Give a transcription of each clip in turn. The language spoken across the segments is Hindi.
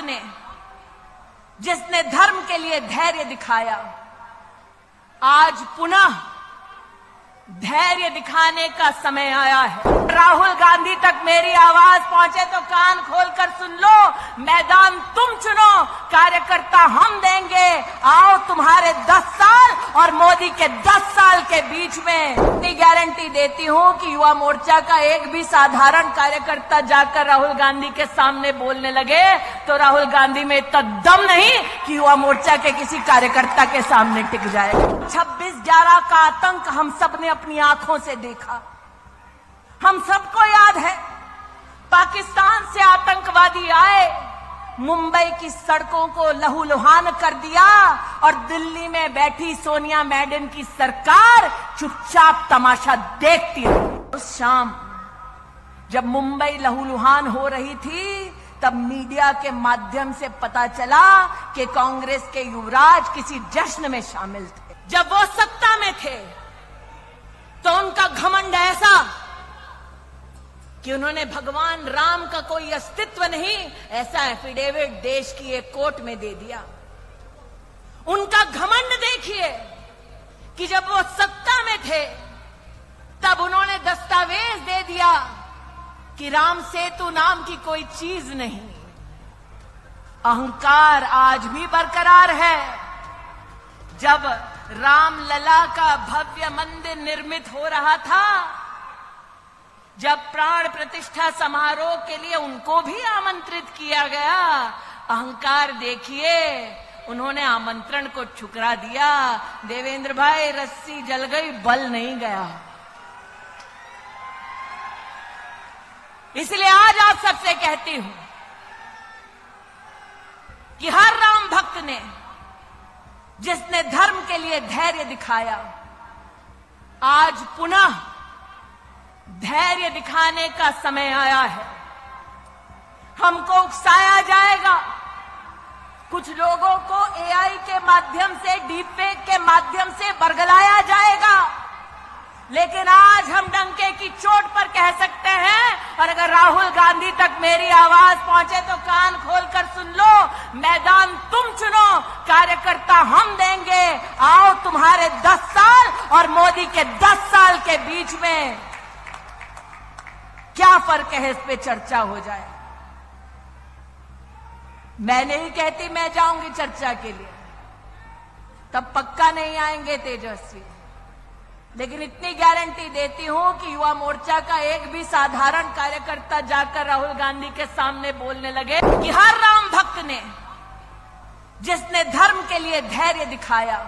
ने, जिसने धर्म के लिए धैर्य दिखाया, आज पुनः धैर्य दिखाने का समय आया है। राहुल गांधी तक मेरी आवाज पहुंचे तो कान खोलकर सुन लो। मैदान तुम चुनो, कार्यकर्ता हम देंगे। आओ तुम्हारे 10 साल और मोदी के 10 साल के बीच में इतनी गारंटी देती हूं कि युवा मोर्चा का एक भी साधारण कार्यकर्ता जाकर राहुल गांधी के सामने बोलने लगे तो राहुल गांधी में इतना दम नहीं कि युवा मोर्चा के किसी कार्यकर्ता के सामने टिक जाएगा। 26/11 का आतंक हम सब ने अपनी आंखों से देखा। हम सबको याद है, पाकिस्तान से आतंकवादी आए, मुंबई की सड़कों को लहूलुहान कर दिया और दिल्ली में बैठी सोनिया मैडम की सरकार चुपचाप तमाशा देखती रही। उस शाम जब मुंबई लहूलुहान हो रही थी, तब मीडिया के माध्यम से पता चला कि कांग्रेस के युवराज किसी जश्न में शामिल थे। जब वो सत्ता में थे तो उनका घमंड ऐसा कि उन्होंने भगवान राम का कोई अस्तित्व नहीं ऐसा एफिडेविट देश की एक कोर्ट में दे दिया। उनका घमंड देखिए कि जब वो सत्ता में थे तब उन्होंने दस्तावेज दे दिया कि राम सेतु नाम की कोई चीज नहीं। अहंकार आज भी बरकरार है। जब रामलला का भव्य मंदिर निर्मित हो रहा था, जब प्राण प्रतिष्ठा समारोह के लिए उनको भी आमंत्रित किया गया, अहंकार देखिए, उन्होंने आमंत्रण को ठुकरा दिया। देवेंद्र भाई, रस्सी जल गई, बल नहीं गया। इसलिए आज आप सबसे कहती हूं कि हर राम भक्त ने, जिसने धर्म के लिए धैर्य दिखाया, आज पुनः धैर्य दिखाने का समय आया है। हमको उकसाया जाएगा, कुछ लोगों को एआई के माध्यम से, डीपफेक के माध्यम से बरगलाया जाएगा, लेकिन आज हम डंके की चोट पर कह सकते हैं, और अगर राहुल गांधी तक मेरी आवाज पहुंचे तो कान खोलकर सुन लो। मैदान तुम चुनो, कार्यकर्ता हम देंगे। आओ तुम्हारे 10 साल और मोदी के 10 साल के बीच में क्या फर्क है, इस पे चर्चा हो जाए। मैं नहीं कहती मैं जाऊंगी चर्चा के लिए, तब पक्का नहीं आएंगे तेजस्वी, लेकिन इतनी गारंटी देती हूं कि युवा मोर्चा का एक भी साधारण कार्यकर्ता जाकर राहुल गांधी के सामने बोलने लगे कि हर राम भक्त ने, जिसने धर्म के लिए धैर्य दिखाया,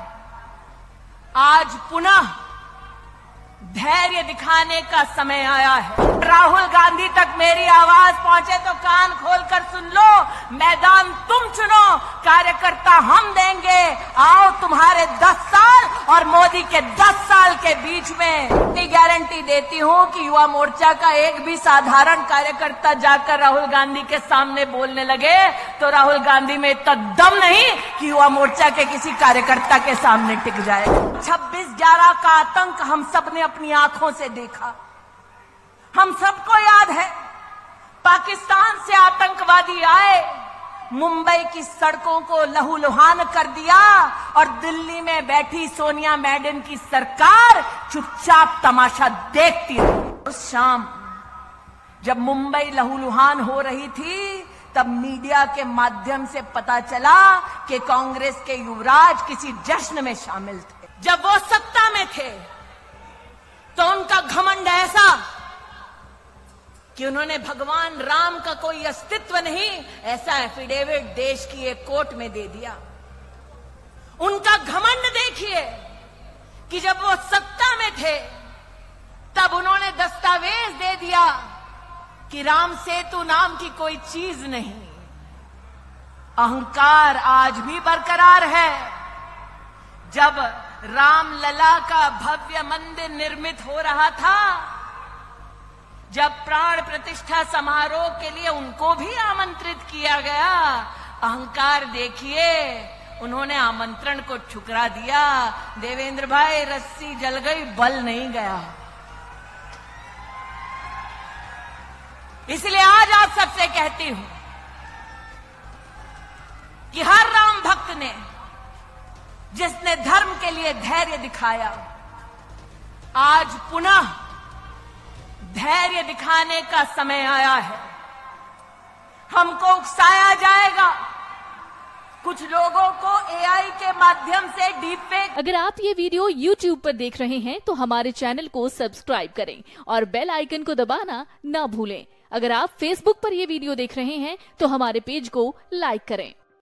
आज पुनः धैर्य दिखाने का समय आया है। राहुल गांधी तक मेरी आवाज पहुंचे तो कान खोलकर सुन लो। मैदान तुम चुनो, कार्यकर्ता हम देंगे। आओ तुम्हारे 10 साल और मोदी के 10 साल के बीच में इतनी गारंटी देती हूं कि युवा मोर्चा का एक भी साधारण कार्यकर्ता जाकर राहुल गांधी के सामने बोलने लगे तो राहुल गांधी में इतना दम नहीं कि युवा मोर्चा के किसी कार्यकर्ता के सामने टिक जाए। 26/11 का आतंक हम सब ने अपनी आंखों से देखा। हम सबको याद है, पाकिस्तान से आतंकवादी आए, मुंबई की सड़कों को लहूलुहान कर दिया और दिल्ली में बैठी सोनिया मैडम की सरकार चुपचाप तमाशा देखती रही। उस शाम जब मुंबई लहूलुहान हो रही थी, तब मीडिया के माध्यम से पता चला कि कांग्रेस के युवराज किसी जश्न में शामिल थे। जब वो सत्ता में थे तो उनका घमंड ऐसा कि उन्होंने भगवान राम का कोई अस्तित्व नहीं ऐसा एफिडेविट देश की एक कोर्ट में दे दिया। उनका घमंड देखिए कि जब वो सत्ता में थे तब उन्होंने दस्तावेज दे दिया कि राम सेतु नाम की कोई चीज नहीं। अहंकार आज भी बरकरार है। जब रामलला का भव्य मंदिर निर्मित हो रहा था, जब प्राण प्रतिष्ठा समारोह के लिए उनको भी आमंत्रित किया गया, अहंकार देखिए, उन्होंने आमंत्रण को ठुकरा दिया। देवेंद्र भाई, रस्सी जल गई, बल नहीं गया। इसलिए आज आप सबसे कहती हूं कि हर राम भक्त ने, जिसने धर्म के लिए धैर्य दिखाया, आज पुनः धैर्य दिखाने का समय आया है। हमको उकसाया जाएगा, कुछ लोगों को एआई के माध्यम से डीप फेक। अगर आप ये वीडियो YouTube पर देख रहे हैं तो हमारे चैनल को सब्सक्राइब करें और बेल आइकन को दबाना ना भूलें। अगर आप Facebook पर ये वीडियो देख रहे हैं तो हमारे पेज को लाइक करें।